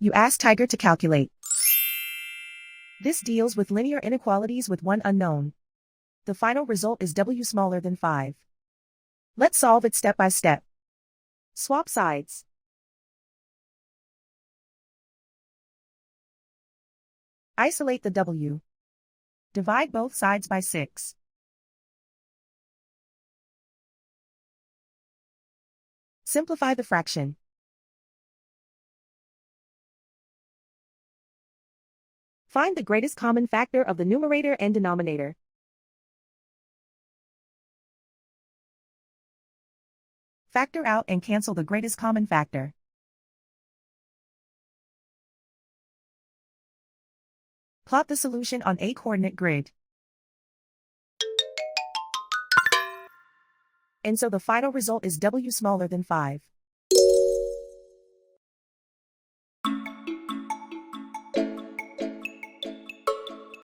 You ask Tiger to calculate. This deals with linear inequalities with one unknown. The final result is W smaller than 5. Let's solve it step by step. Swap sides. Isolate the W. Divide both sides by 6. Simplify the fraction. Find the greatest common factor of the numerator and denominator. Factor out and cancel the greatest common factor. Plot the solution on a coordinate grid. And so the final result is W smaller than 5.